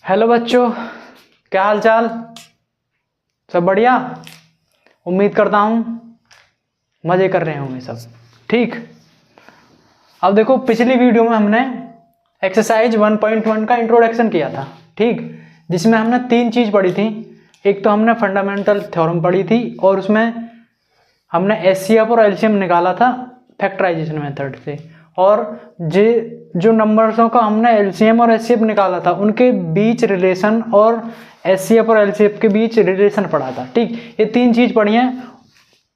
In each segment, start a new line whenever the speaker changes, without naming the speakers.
Hello बच्चों, क्या हाल चाल। सब बढ़िया। उम्मीद करता हूँ मज़े कर रहे होंगे सब। ठीक, अब देखो पिछली वीडियो में हमने एक्सरसाइज 1.1 का इंट्रोडक्शन किया था। ठीक, जिसमें हमने तीन चीज़ पढ़ी थी। एक तो हमने फंडामेंटल थ्योरम पढ़ी थी और उसमें हमने एचसीएफ और एलसीएम निकाला था फैक्टराइजेशन मेथड से। और जो नंबर्सों का हमने एलसीएम और एचसीएफ निकाला था उनके बीच रिलेशन और एचसीएफ और एलसीएफ के बीच रिलेशन पढ़ा था। ठीक, ये तीन चीज़ पढ़ी हैं।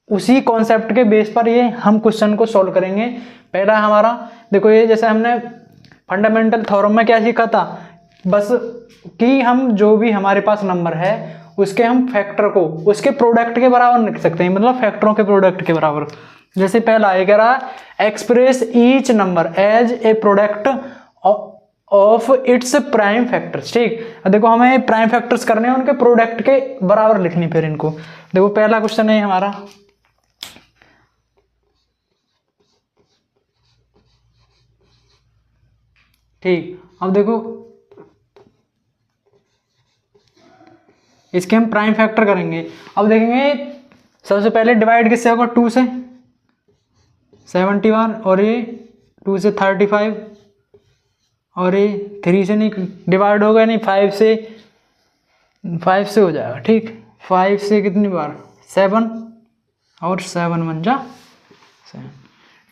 उसी कॉन्सेप्ट के बेस पर ये हम क्वेश्चन को सॉल्व करेंगे। पहला हमारा देखो, ये जैसे हमने फंडामेंटल थ्योरम में क्या सीखा था, बस कि हम जो भी हमारे पास नंबर है उसके हम फैक्टर को उसके प्रोडक्ट के बराबर लिख सकते हैं, मतलब फैक्टरों के प्रोडक्ट के बराबर। जैसे पहला ये कह रहा है express each number as a product of its prime factors. ठीक, देखो हमें प्राइम फैक्टर्स करने हैं, उनके प्रोडक्ट के बराबर लिखनी। फिर इनको देखो, पहला क्वेश्चन है हमारा, ठीक। अब देखो इसके हम प्राइम फैक्टर करेंगे। अब देखेंगे सबसे पहले डिवाइड किससे होगा, 2 से 71, और ये 2 से 35, और ये 3 से नहीं डिवाइड होगा, नहीं 5 से हो जाएगा। ठीक, 5 से कितनी बार 7, और 7 1 जा 7।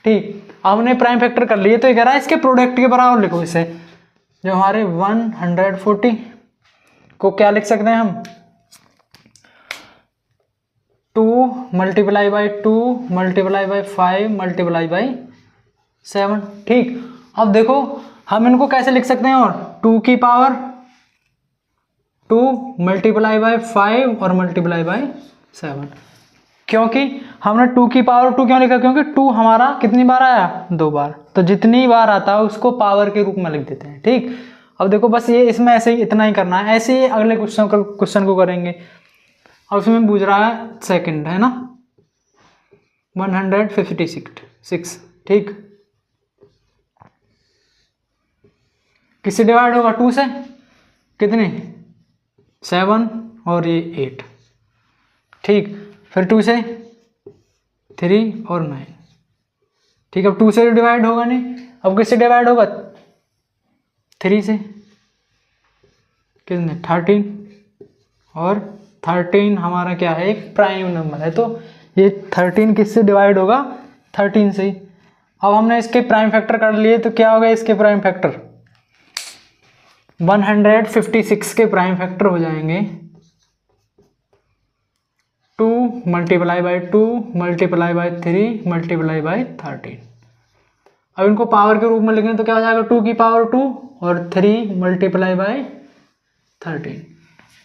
ठीक, हमने प्राइम फैक्टर कर लिए, तो ये कह रहा है इसके प्रोडक्ट के बराबर लिखो। इसे जो हमारे 140 को क्या लिख सकते हैं हम, 2 multiply by 2 multiply by 5 multiply by 7। ठीक, अब देखो हम इनको कैसे लिख सकते हैं, और 2 की पावर 2 मल्टीप्लाई बाई 5 और मल्टीप्लाई बाई 7। क्योंकि हमने 2 की पावर 2 क्यों लिखा, क्योंकि 2 हमारा कितनी बार आया, 2 बार, तो जितनी बार आता है उसको पावर के रूप में लिख देते हैं। ठीक, अब देखो बस ये इसमें ऐसे ही इतना ही करना है। ऐसे ही अगले क्वेश्चन को करेंगे। और उसमें पूछ रहा है सेकंड, है ना, 156। ठीक, किससे डिवाइड होगा, 2 से कितने 7 और ये 8। ठीक, फिर 2 से 3 और 9। ठीक, अब 2 से डिवाइड होगा नहीं, अब किससे डिवाइड होगा, 3 से कितने 13, और 13 हमारा क्या है, एक प्राइम नंबर है, तो ये 13 किससे डिवाइड होगा, 13 से। अब हमने इसके प्राइम फैक्टर कर लिए, तो क्या होगा इसके प्राइम फैक्टर, 156 के प्राइम फैक्टर हो जाएंगे 2 multiply by 2 multiply by 3 multiply by 13। अब इनको पावर के रूप में लिखें तो क्या हो जाएगा, 2 की पावर 2 और 3 मल्टीप्लाई बाई 13।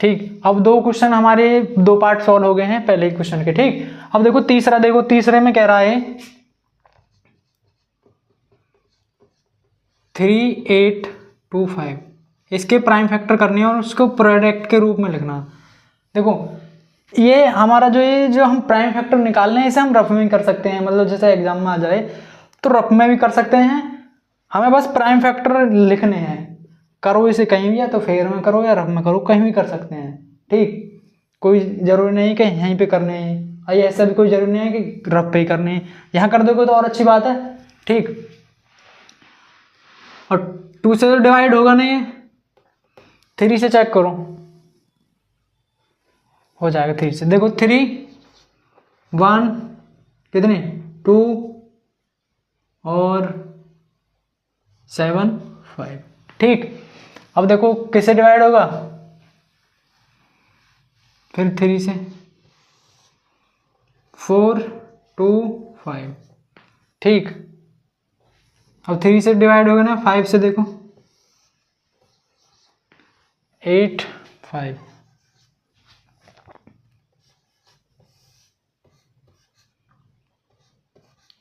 ठीक, अब दो क्वेश्चन हमारे दो पार्ट सॉल्व हो गए हैं पहले क्वेश्चन के। ठीक, अब देखो तीसरा, देखो तीसरे में कह रहा है 3825, इसके प्राइम फैक्टर करनी है और उसको प्रोडक्ट के रूप में लिखना। देखो ये हमारा जो हम प्राइम फैक्टर निकालने हैं, इसे हम रफ में कर सकते हैं, मतलब जैसे एग्जाम में आ जाए तो रफ में भी कर सकते हैं। हमें बस प्राइम फैक्टर लिखने हैं, करो इसे कहीं भी, या तो फेयर में करो या रफ में करो, कहीं भी कर सकते हैं। ठीक, कोई जरूरी नहीं कि यहीं पे करने हैं, और ऐसा भी कोई जरूरी नहीं है कि रफ पे ही करने हैं। यहाँ कर दोगे तो और अच्छी बात है। ठीक, और 2 से तो डिवाइड होगा नहीं है, 3 से चेक करो, हो जाएगा 3 से। देखो 3 1 कितने 2 और 7 5। ठीक, अब देखो किससे डिवाइड होगा, फिर 3 से 4 2 5। ठीक, अब 3 से डिवाइड होगा ना, 5 से देखो 8 5।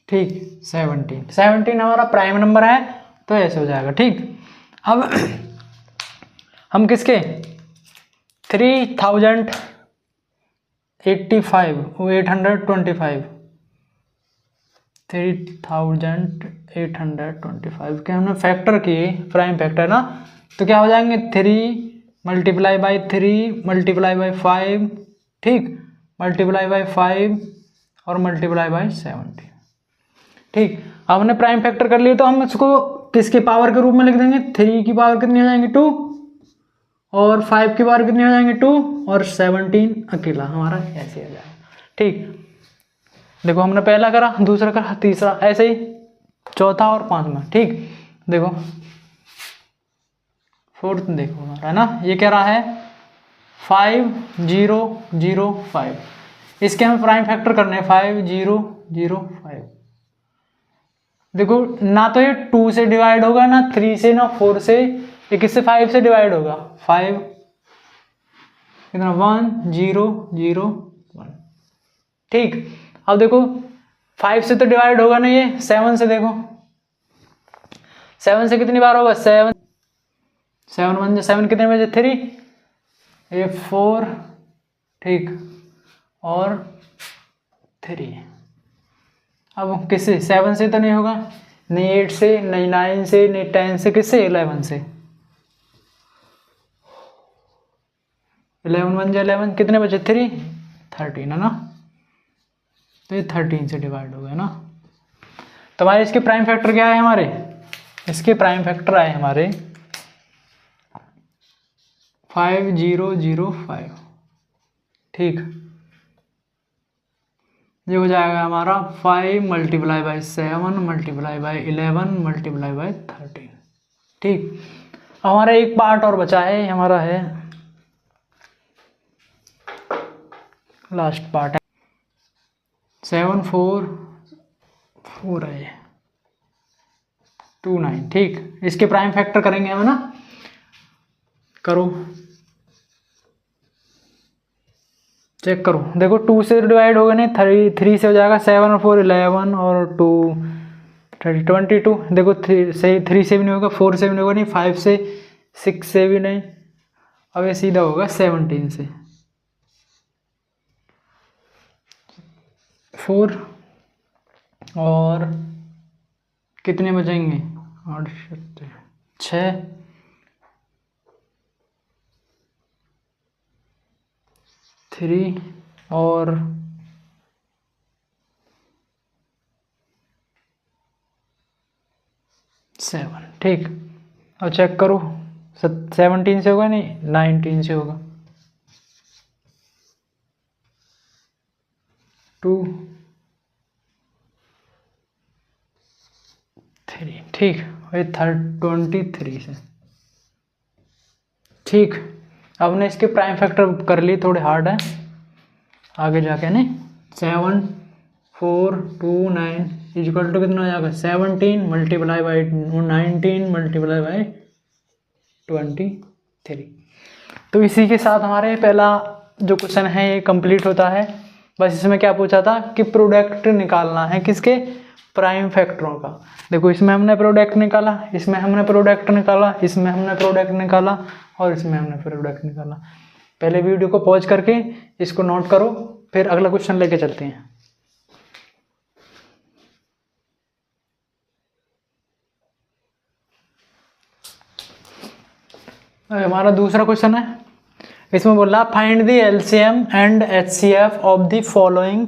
ठीक, 17 हमारा प्राइम नंबर है, तो ऐसे हो जाएगा। ठीक, अब हम किसके 3085 825 3825 के हमने फैक्टर किए, प्राइम फैक्टर ना, तो क्या हो जाएंगे 3 मल्टीप्लाई बाई 3 मल्टीप्लाई बाई 5, ठीक, मल्टीप्लाई बाई 5 और मल्टीप्लाई बाई 17, ठीक। अब हमने प्राइम फैक्टर कर लिया तो हम इसको किसके पावर के रूप में लिख देंगे, 3 की पावर कितनी हो जाएंगे 2, और 5 की पावर कितनी हो जाएंगे 2, और 17 अकेला हमारा ऐसे हो जाएगा, ठीक। देखो हमने पहला करा, दूसरा करा, तीसरा, ऐसे ही चौथा और पांचवा, ठीक। देखो फोर्थ देखो हमारा है ना, ये कह रहा है 5005, इसके हमें प्राइम फैक्टर करने हैं 5005। देखो ना तो ये 2 से डिवाइड होगा, ना 3 से, ना 4 से, ये किससे 5 से डिवाइड होगा, 5 कितना 1001, ठीक। अब देखो 5 से तो डिवाइड होगा ना ये, 7 से देखो, 7 से कितनी बार होगा, 7 1 7 कितने बजे 3, ये 4, ठीक, और 3। अब किससे, 7 से तो नहीं होगा, नहीं 8 से, नहीं 9 से, नहीं 10 से, किससे 11 से, 11 1 11 कितने बचे 3, 13 है ना, तो ये 13 से डिवाइड हो गया ना। तो हमारे इसके प्राइम फैक्टर क्या है, हमारे इसके प्राइम फैक्टर आए हमारे 5005, ठीक। ये हो जाएगा हमारा 5 multiply by 7 multiply by 11 multiply by 13, ठीक। अब हमारा एक पार्ट और बचा है, हमारा है लास्ट पार्ट है 744 है 29, ठीक। इसके प्राइम फैक्टर करेंगे हम ना, करो चेक करो, देखो 2 से डिवाइड होगा नहीं, 3 से हो जाएगा, 7 और 4 11 और 2 22, देखो 3 से भी नहीं होगा, 4 से भी नहीं होगा, नहीं 5 से, 6 से भी नहीं, अब ये सीधा होगा 17 से, 4 और कितने बचेंगे 8 6, 3 और 7, ठीक। अब चेक करो 17 से होगा नहीं, 19 से होगा, 2 3, ठीक, ये 23 से, ठीक। अब ने इसके प्राइम फैक्टर कर लिए, थोड़े हार्ड है आगे जाके, नहीं 7 4 2 9 इक्वल टू कितना हो जाएगा 17 मल्टीप्लाई बाई 19 मल्टीप्लाई बाई 23। तो इसी के साथ हमारे पहला जो क्वेश्चन है ये कंप्लीट होता है। बस इसमें क्या पूछा था कि प्रोडक्ट निकालना है किसके, प्राइम फैक्टरों का। देखो इसमें हमने प्रोडक्ट निकाला, इसमें हमने प्रोडक्ट निकाला, इसमें हमने प्रोडक्ट निकाला और इसमें हमने प्रोडक्ट निकाला। पहले वीडियो को पॉज करके इसको नोट करो, फिर अगला क्वेश्चन लेके चलते हैं। हमारा दूसरा क्वेश्चन है, इसमें बोल रहा find the LCM and HCF of the following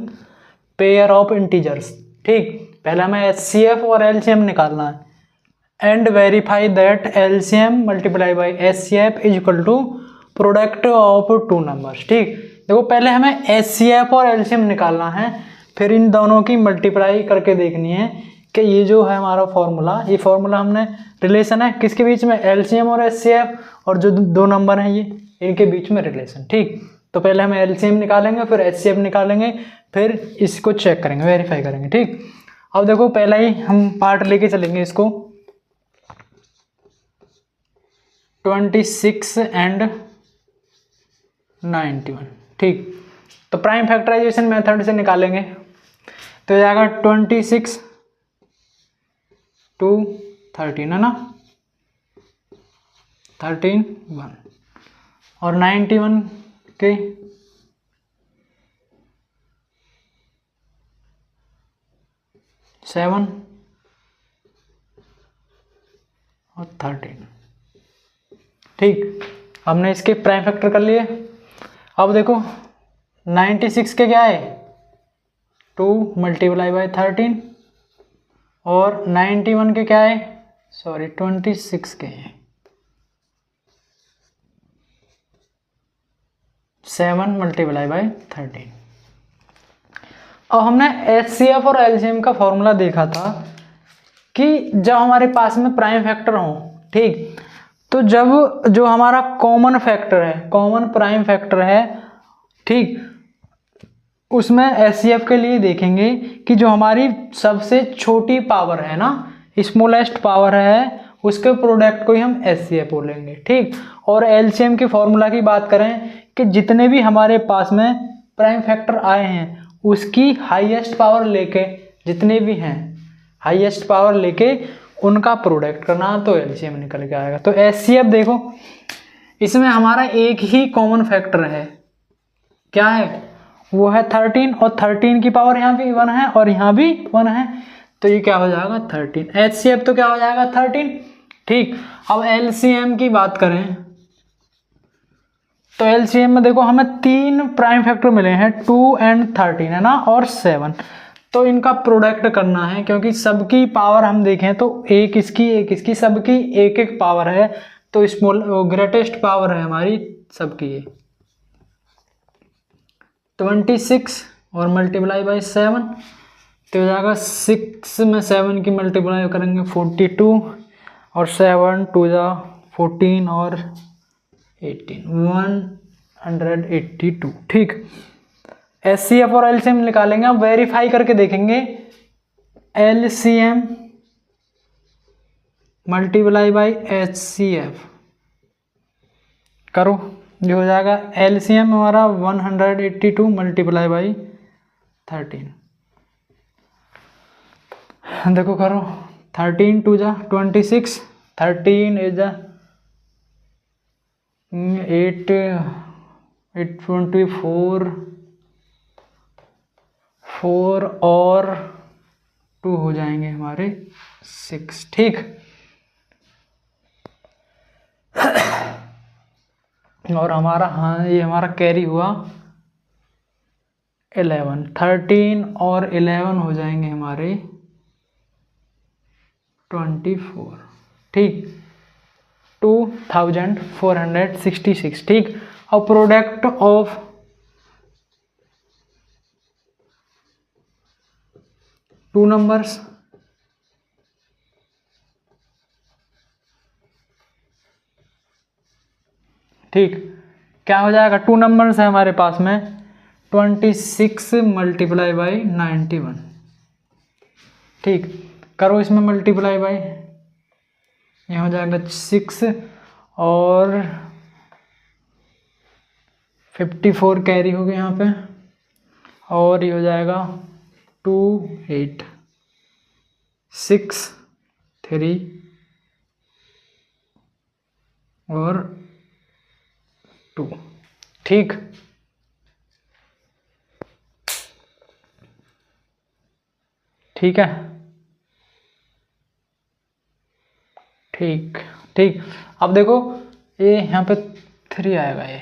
pair of integers. ठीक, पहले हमें एचसीएफ और एलसीएम निकालना है। And verify that LCM multiply by HCF is equal to product of two numbers. ठीक, देखो पहले हमें एचसीएफ और एलसीएम निकालना है, फिर इन दोनों की मल्टीप्लाई करके देखनी है कि ये जो है हमारा फॉर्मूला, ये फॉर्मूला हमने रिलेशन है किसके बीच में, एलसीएम और एचसीएफ, और जो दो नंबर हैं ये इनके बीच में रिलेशन। ठीक, तो पहले हम एलसीएम निकालेंगे, फिर एचसीएफ निकालेंगे, फिर इसको चेक करेंगे, वेरीफाई करेंगे। ठीक, अब देखो पहला ही हम पार्ट लेके चलेंगे इसको 26 एंड 91। ठीक, तो प्राइम फैक्टराइजेशन मेथड से निकालेंगे तो जाएगा 26 टू 13 है ना, 13 1 और 91 के 7 और 13। ठीक, हमने इसके प्राइम फैक्टर कर लिए। अब देखो 96 के क्या है 2 मल्टीप्लाई बाई 13 और 91 के क्या है 26 के हैं 7 मल्टीप्लाई बाई 13। अब हमने HCF और LCM का फॉर्मूला देखा था कि जब हमारे पास में प्राइम फैक्टर हो, ठीक, तो जब जो हमारा कॉमन फैक्टर है, कॉमन प्राइम फैक्टर है, ठीक, उसमें HCF के लिए देखेंगे कि जो हमारी सबसे छोटी पावर है ना, स्मॉलेस्ट पावर है, उसके प्रोडक्ट को ही हम HCF बोलेंगे, ठीक। और LCM के फॉर्मूला की बात करें कि जितने भी हमारे पास में प्राइम फैक्टर आए हैं उसकी हाईएस्ट पावर लेके, जितने भी हैं हाईएस्ट पावर लेके उनका प्रोडक्ट करना, तो LCM निकल के आएगा। तो HCF देखो, इसमें हमारा एक ही कॉमन फैक्टर है, क्या है, वो है 13, और 13 की पावर यहाँ भी 1 है और यहाँ भी 1 है, तो ये क्या हो जाएगा 13। HCF तो क्या हो जाएगा 13, ठीक। अब LCM की बात करें तो LCM में देखो हमें 3 प्राइम फैक्टर मिले हैं, 2 और 13 है ना, और 7, तो इनका प्रोडक्ट करना है, क्योंकि सबकी पावर हम देखें तो एक इसकी सबकी एक एक पावर है, तो स्मॉल ग्रेटेस्ट पावर है हमारी सबकी ये 26 और मल्टीप्लाई बाई 7, तो हो जाएगा 6 में 7 की मल्टीप्लाई करेंगे 42 और 7 2 जा 14 और 18 182, ठीक। HCF और LCM निकालेंगे, अब वेरीफाई करके देखेंगे। LCM मल्टीप्लाई बाई HCF करो, जो हो जाएगा LCM हमारा 182 मल्टीप्लाई बाई 13, देखो करो 13 2 जा 26, 13 इज जा 8 24 4 और 2 हो जाएंगे हमारे 6, ठीक। और हमारा, हाँ, ये हमारा कैरी हुआ 11, 13 और 11 हो जाएंगे हमारे 24, ठीक, 2466, ठीक। और प्रोडक्ट ऑफ टू नंबर्स, ठीक, क्या हो जाएगा, 2 नंबर्स है हमारे पास में 26 मल्टीप्लाई बाई 91, ठीक। करो इसमें मल्टीप्लाई बाई, यहाँ हो जाएगा 6 और 54 कैरी हो गया यहाँ पे, और ये हो जाएगा 2 8 6 3 और 2, ठीक। ठीक है, ठीक, ठीक। अब देखो ये यहाँ पे 3 आएगा ये,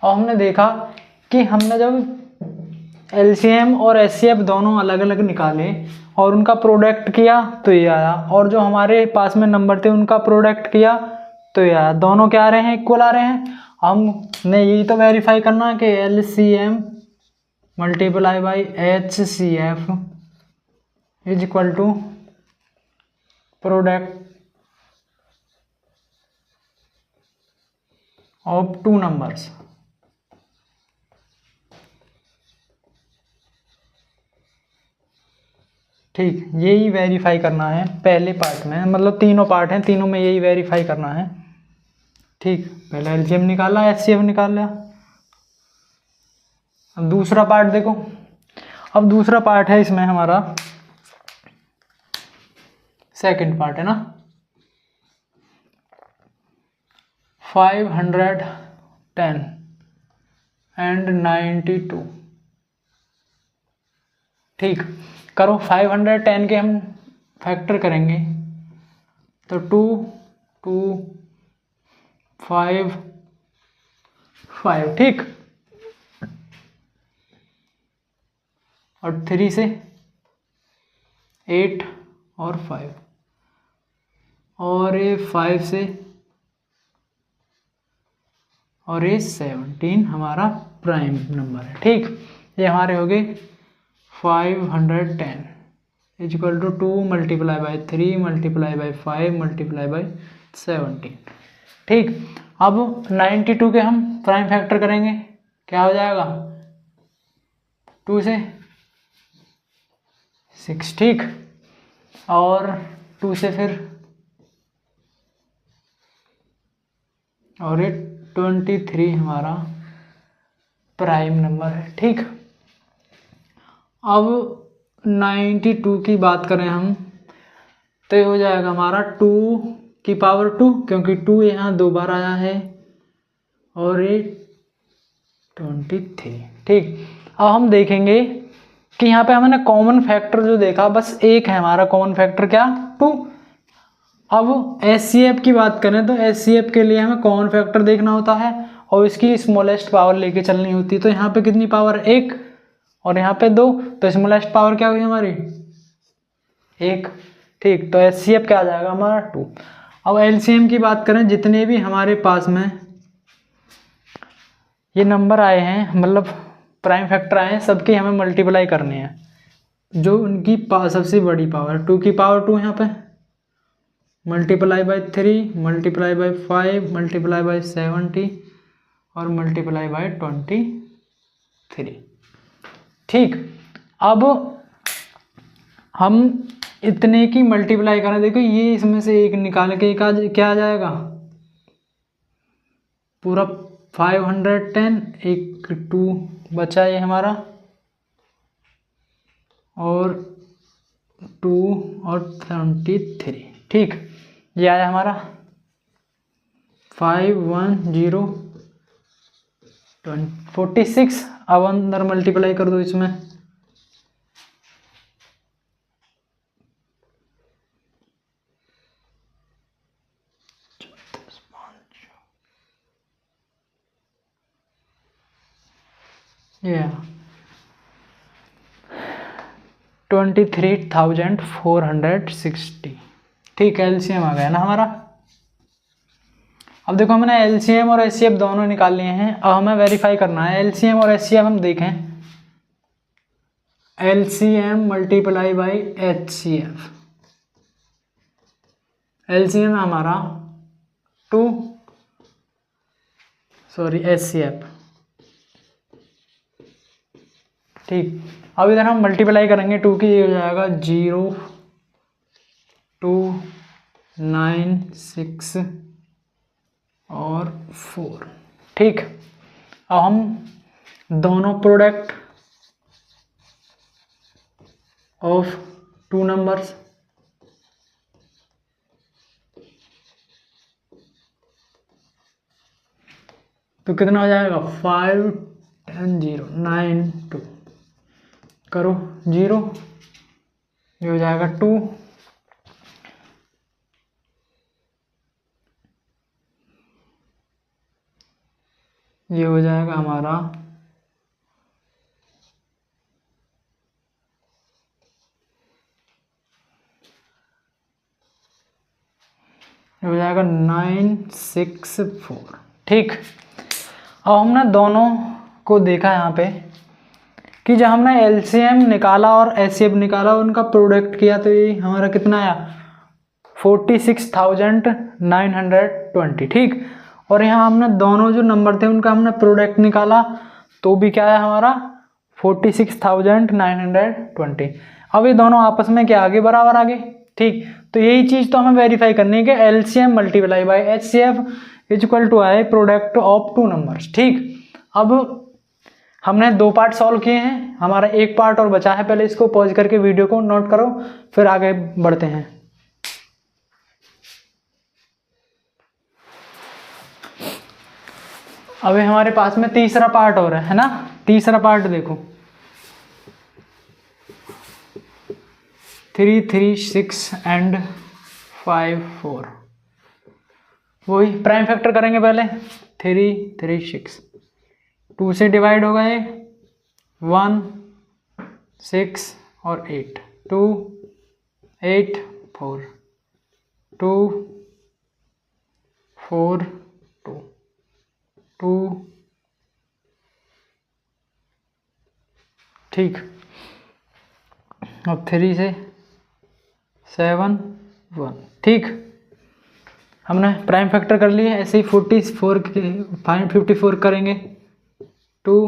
और हमने देखा कि हमने जब LCM और HCF दोनों अलग अलग निकाले और उनका प्रोडक्ट किया तो ये आया, और जो हमारे पास में नंबर थे उनका प्रोडक्ट किया तो ये आया, दोनों क्या आ रहे हैं, इक्वल आ रहे हैं। हमने यही तो वेरीफाई करना है कि LCM multiply by HCF is equal to product of 2 numbers, ठीक। यही वेरीफाई करना है पहले पार्ट में, मतलब तीनों पार्ट हैं, तीनों में यही वेरीफाई करना है, ठीक। पहले LCM निकाला, HCF निकाल लिया। अब दूसरा पार्ट देखो, अब दूसरा पार्ट है इसमें हमारा सेकंड पार्ट है ना, 510 एंड 92, ठीक। करो 510 के हम फैक्टर करेंगे तो 2 2 5 5, ठीक। और 3 से 8 और 5, और ये 5 से, और ये 17 हमारा प्राइम नंबर है, ठीक। ये हमारे हो गए 510 equal to 2 multiply by 3 multiply by 5 multiply by 17, ठीक। अब 92 के हम प्राइम फैक्टर करेंगे, क्या हो जाएगा, 2 से 6, ठीक। और 2 से फिर, और ये 23 हमारा प्राइम नंबर है, ठीक। अब 92 की बात करें हम, तो ये हो जाएगा हमारा 2 की पावर 2, क्योंकि 2 यहाँ 2 बार आया है, और ये 23, ठीक। अब हम देखेंगे कि यहाँ पे हमने कॉमन फैक्टर जो देखा, बस एक है हमारा कॉमन फैक्टर, क्या, 2। अब एचसीएफ की बात करें तो एचसीएफ के लिए हमें कॉमन फैक्टर देखना होता है और इसकी स्मॉलेस्ट पावर लेके चलनी होती है। तो यहाँ पे कितनी पावर, 1, और यहाँ पे 2, तो स्मॉलेस्ट पावर क्या हुई हमारी, 1, ठीक। तो एचसीएफ क्या आ जाएगा हमारा, 2। अब एलसीएम की बात करें, जितने भी हमारे पास में ये नंबर आए हैं, मतलब प्राइम फैक्टर आए हैं, सबके हमें मल्टीप्लाई करने हैं। जो उनकी सबसे बड़ी पावर, 2 की पावर 2 यहाँ पे, multiply by 3 multiply by 5 multiply by 70 और मल्टीप्लाई बाई 23, ठीक। अब हम इतने की मल्टीप्लाई करें, देखो ये इसमें से एक निकाल के क्या आ जाएगा, पूरा 510, एक 2 बचा ये हमारा, और 2 और 23, ठीक। ये आया हमारा 51046। अब अंदर मल्टीप्लाई कर दो इसमें, ये 23,460, ठीक। एलसीएम आ गया ना हमारा। अब देखो हमने एलसीएम और एचसीएफ दोनों निकाल लिए हैं, अब हमें वेरीफाई करना है। एलसीएम और एचसीएफ हम देखें, LCM multiply by HCF, LCM हमारा 2, सॉरी एचसीएफ, ठीक। अब इधर हम मल्टीप्लाई करेंगे 2 की, ये हो जाएगा 0 2 9 6 और 4, ठीक। अब हम दोनों प्रोडक्ट ऑफ 2 नंबर्स, तो कितना हो जाएगा, 5 10 0 9 2, करो 0, ये हो जाएगा 2, ये हो जाएगा हमारा 964, ठीक। अब हमने दोनों को देखा यहाँ पे कि जब हमने एलसीएम निकाला और एचसीएफ निकाला, उनका प्रोडक्ट किया, तो ये हमारा कितना आया, 46,920, ठीक। और यहाँ हमने दोनों जो नंबर थे उनका हमने प्रोडक्ट निकाला, तो भी क्या आया हमारा 46,920। अब ये दोनों आपस में क्या आगे, बराबर आगे, ठीक। तो यही चीज़ तो हमें वेरीफाई करनी है कि LCM multiply by HCF equal to आए प्रोडक्ट ऑफ 2 नंबर्स, ठीक। अब हमने 2 पार्ट सॉल्व किए हैं, हमारा एक पार्ट और बचा है। पहले इसको पॉज करके वीडियो को नोट करो, फिर आगे बढ़ते हैं। अभी हमारे पास में तीसरा पार्ट हो रहा है ना। तीसरा पार्ट देखो, 3 3 6 एंड 5 4, वही प्राइम फैक्टर करेंगे पहले। 3 3 6, 2 से डिवाइड होगा ये 1 6 और 8, 2 8 4 2 4 2 2, ठीक। अब 3 से 7 1, ठीक। हमने प्राइम फैक्टर कर लिए। ऐसे ही 44 के 54 करेंगे। 2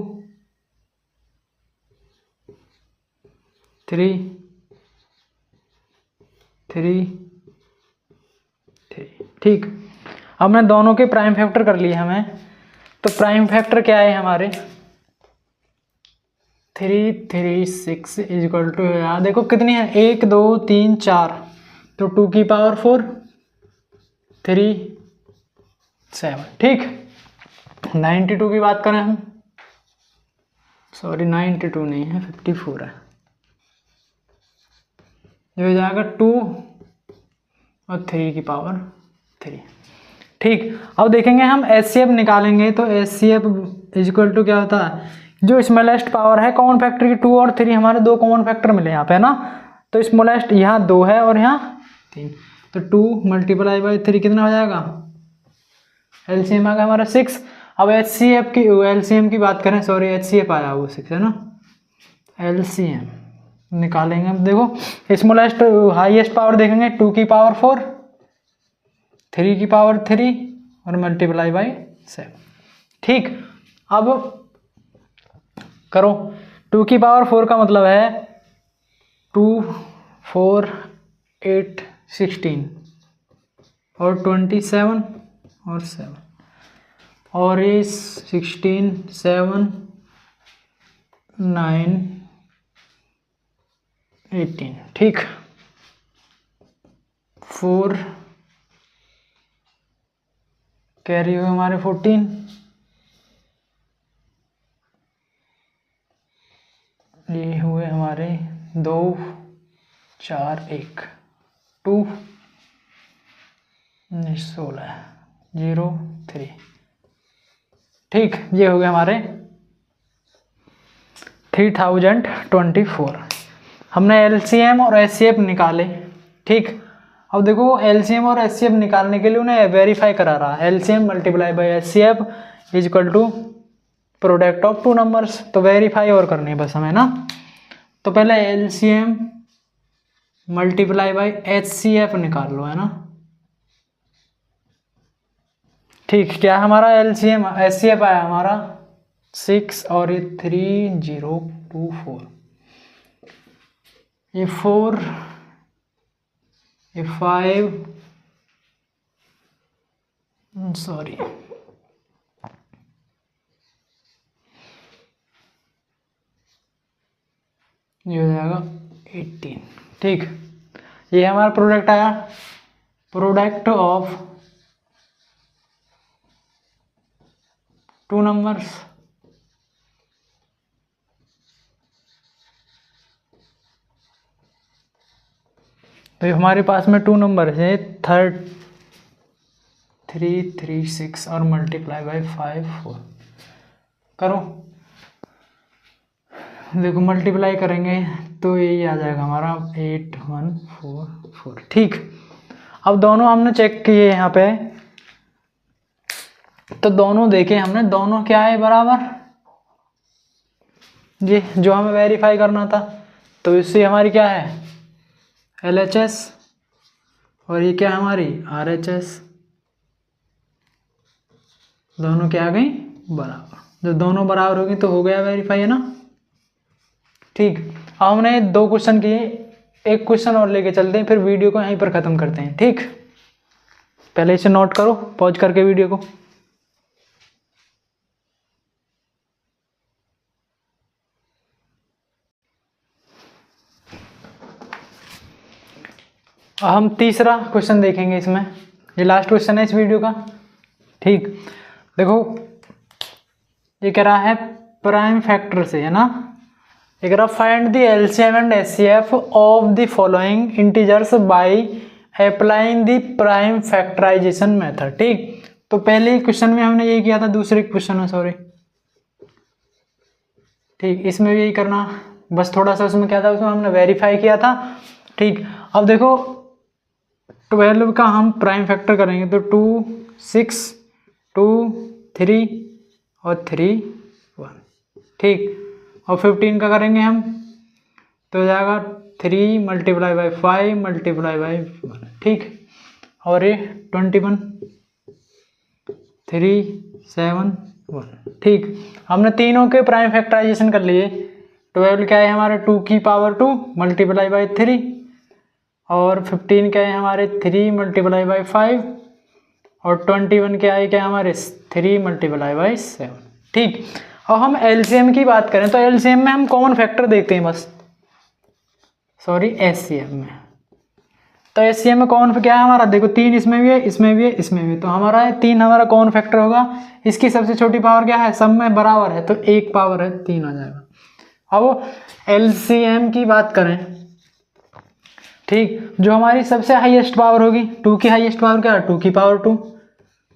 3 3 3, ठीक। हमने दोनों के प्राइम फैक्टर कर लिए हमें। तो प्राइम फैक्टर क्या है हमारे 3 3 6 इज इक्वल टू, यहाँ देखो कितनी है 1 2 3 4, तो 2 की पावर 4 3 7, ठीक। 92 की बात करें हम, सॉरी 92 नहीं है 54 है, ये हो जाएगा 2 और 3 की पावर 3, ठीक। अब देखेंगे हम HCF निकालेंगे। तो HCF इज इक्वल टू क्या होता है, जो स्मॉलेस्ट पावर है कॉमन फैक्टर की 2 और 3, हमारे दो कॉमन फैक्टर मिले यहाँ पे ना। तो स्मॉलेस्ट यहाँ 2 है और यहाँ 3, तो 2 मल्टीप्लाई बाई 3 कितना हो जाएगा, LCM आ गया हमारा 6। अब HCF की LCM की बात करें, सॉरी HCF आया वो 6 है ना, LCM निकालेंगे। अब देखो स्मॉलेस्ट हाईएस्ट पावर देखेंगे 2 की पावर 4 3 की पावर 3 और मल्टीप्लाई बाई 7, ठीक। अब करो 2 की पावर 4 का मतलब है 2 4 8 16 और 27 और 7, और इस 16 7 9 18, ठीक। 4 कैरी हुए हमारे 14, ये हुए हमारे 2 4 1 2 16 0 3, ठीक। ये हो गए हमारे 3024। हमने LCM और HCF निकाले, ठीक। अब देखो LCM और HCF निकालने के लिए उन्हें वेरीफाई करा रहा है। LCM multiply by HCF is equal to product of 2 numbers. तो वेरीफाई और करनी है बस हमें ना। तो पहले LCM मल्टीप्लाई बाई HCF निकाल लो, है ना, ठीक। क्या हमारा LCM HCF आया हमारा 6 और ये 3024, ये 4 ये 5 सॉरी ये हो जाएगा 18, ठीक। ये हमारा प्रोडक्ट आया, प्रोडक्ट ऑफ 2 नंबर्स। तो हमारे पास में 2 नंबर है 3 3 6 और मल्टीप्लाई बाई 5 4 करो। देखो मल्टीप्लाई करेंगे तो यही आ जाएगा हमारा 8144, ठीक। अब दोनों हमने चेक किए यहाँ पे, तो दोनों देखे हमने, दोनों क्या है बराबर, ये जो हमें वेरीफाई करना था। तो इससे हमारी क्या है LHS और ये क्या हमारी RHS, दोनों क्या आ गई बराबर। जब दोनों बराबर होगी तो हो गया वेरीफाई, है ना, ठीक। अब हमने 2 क्वेश्चन किए, एक क्वेश्चन और लेके चलते हैं, फिर वीडियो को यहीं पर ख़त्म करते हैं, ठीक। पहले इसे नोट करो पॉज करके वीडियो को। हम तीसरा क्वेश्चन देखेंगे इसमें, ये लास्ट क्वेश्चन है इस वीडियो का, ठीक। देखो ये कह रहा है प्राइम फैक्टर से, है ना, ये कह रहा find the LCM and HCF of the following integers by applying the prime factorisation method. ठीक, तो पहले क्वेश्चन में हमने ये किया था, दूसरे क्वेश्चन में सॉरी, ठीक, इसमें भी यही करना, बस थोड़ा सा उसमें क्या था, उसमें हमने वेरीफाई किया था। ठीक, अब देखो 12 का हम प्राइम फैक्टर करेंगे तो 2 6 2 3 और 3 1। ठीक, और 15 का करेंगे हम तो हो जाएगा 3 मल्टीप्लाई बाई 5 मल्टीप्लाई बाई 1। ठीक, और ये 21 3 7 1। ठीक, हमने तीनों के प्राइम फैक्टराइजेशन कर लिए। 12 क्या है हमारे 2 की पावर 2 मल्टीप्लाई बाई 3, और 15 क्या है हमारे 3 मल्टीप्लाई बाई 5, और 21 क्या है क्या हमारे 3 मल्टीप्लाई बाई 7। ठीक, और हम एलसीएम की बात करें तो एलसीएम में हम कॉमन फैक्टर देखते हैं बस, सॉरी एचसीएफ में। तो एचसीएफ में कौन क्या है हमारा, देखो 3 इसमें भी है, इसमें भी है, इसमें भी, तो हमारा है 3 हमारा कौन फैक्टर होगा। इसकी सबसे छोटी पावर क्या है, सब में बराबर है तो 1 पावर है 3 आ जाएगा। अब एलसीएम की बात करें, ठीक, जो हमारी सबसे हाईएस्ट पावर होगी, 2 की हाईएस्ट पावर क्या है 2 की पावर 2,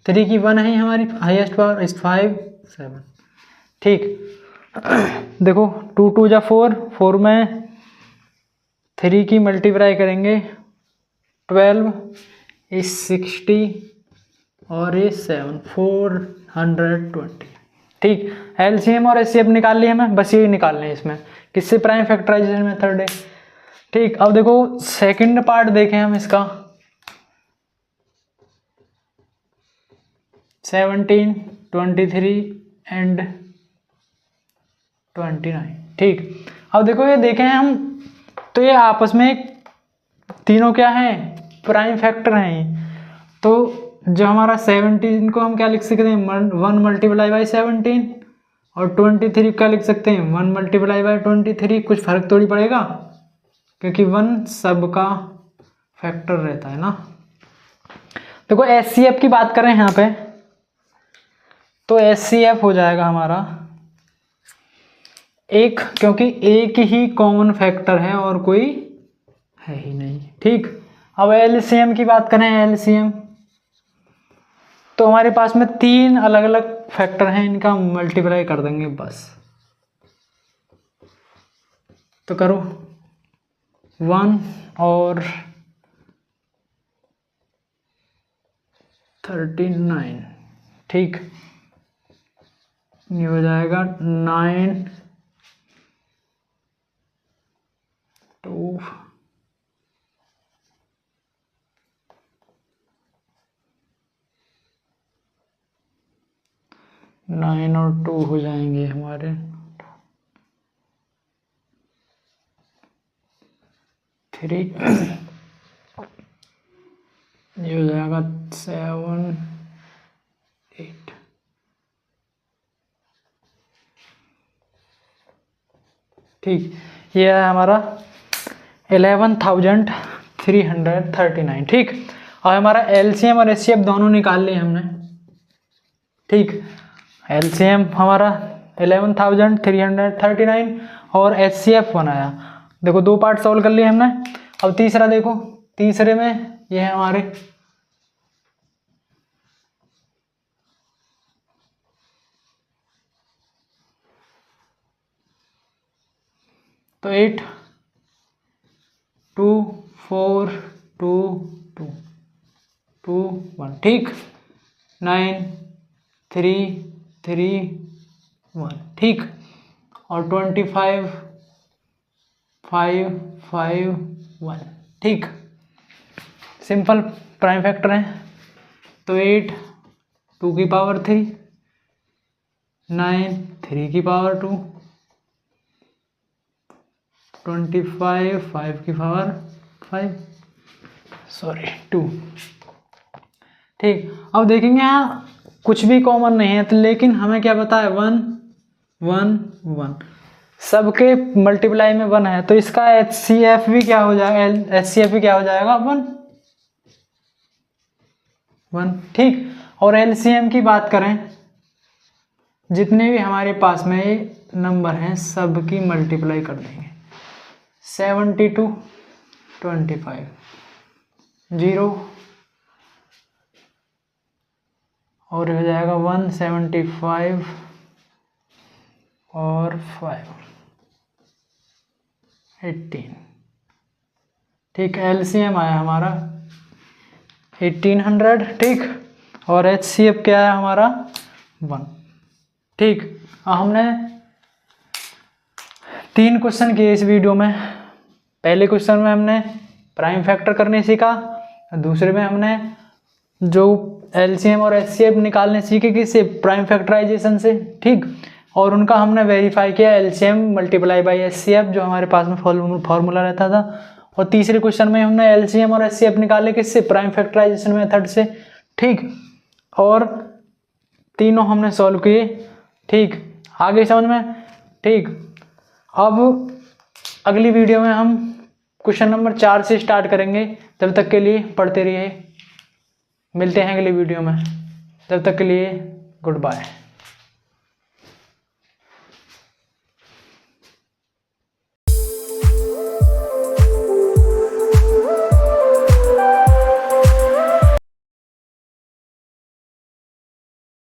3 की 1 है हमारी हाईएस्ट पावर इस 5 7। ठीक, देखो 2 2 जा 4, 4 में 3 की मल्टीप्लाई करेंगे 12 इस 60 और ये 7 420। ठीक, एलसीएम और एचसीएफ निकाल लिए हमें, बस यही निकालने हैं इसमें, किससे प्राइम फैक्टराइजेशन मेथड है। ठीक, अब देखो सेकंड पार्ट देखें हम इसका, 17 23 एंड 29। ठीक, अब देखो ये देखें हम, तो ये आपस में तीनों क्या हैं प्राइम फैक्टर हैं। तो जो हमारा 17 को हम क्या लिख सकते हैं 1 मल्टीप्लाई बाई 17, और 23 क्या लिख सकते हैं 1 मल्टीप्लाई बाई 23। कुछ फर्क थोड़ी पड़ेगा क्योंकि 1 सबका फैक्टर रहता है ना। देखो एचसीएफ की बात करें यहाँ पे, तो एचसीएफ हो जाएगा हमारा एक, क्योंकि एक ही कॉमन फैक्टर है और कोई है ही नहीं। ठीक, अब एलसीएम की बात करें, एलसीएम तो हमारे पास में 3 अलग अलग फैक्टर हैं, इनका मल्टीप्लाई कर देंगे बस। तो करो 1 और 39। ठीक, ये हो जाएगा 9 2 9 और 2 हो जाएंगे हमारे 3। ये हो जाएगा 7 8। ठीक, ये है हमारा 11,339। ठीक, और हमारा एलसीएम और एचसीएफ दोनों निकाल लिए हमने। ठीक, एलसीएम हमारा 11,339 और एचसीएफ बनाया। देखो 2 पार्ट सॉल्व कर लिए हमने। अब तीसरा देखो, तीसरे में ये है हमारे तो 8 2 4 2 2 2 1। ठीक, 9 3 3 1। ठीक, और 25 5 5 1। ठीक, सिंपल प्राइम फैक्टर है। तो 8 2 की पावर 3, 9 3 की पावर 2, 25 5 की पावर 5 सॉरी 2। ठीक, अब देखेंगे यहाँ कुछ भी कॉमन नहीं है, तो लेकिन हमें क्या पता है 1 1 1 सबके मल्टीप्लाई में 1 है, तो इसका एचसीएफ भी क्या हो जाएगा, एचसीएफ भी क्या हो जाएगा 1 1। ठीक, और एलसीएम की बात करें, जितने भी हमारे पास में नंबर हैं सबकी मल्टीप्लाई कर देंगे। 72 25 0 और हो जाएगा 175 और 5 18। ठीक, LCM आया हमारा 1800। ठीक, और HCF क्या है हमारा 1। ठीक, हमने 3 क्वेश्चन किए इस वीडियो में। पहले क्वेश्चन में हमने प्राइम फैक्टर करने सीखा, दूसरे में हमने जो LCM और HCF निकालने सीखे किससे, प्राइम फैक्टराइजेशन से। ठीक, और उनका हमने वेरीफाई किया LCM मल्टीप्लाई बाई HCF जो हमारे पास में फॉर्मूला रहता था। और तीसरे क्वेश्चन में हमने LCM और HCF निकाले किससे, प्राइम फैक्टराइजेशन मेथड से। ठीक, और तीनों हमने सॉल्व किए। ठीक, आगे समझ में। ठीक, अब अगली वीडियो में हम क्वेश्चन नंबर 4 से स्टार्ट करेंगे। तब तक के लिए पढ़ते रहिए, मिलते हैं अगली वीडियो में। तब तक के लिए गुड बाय।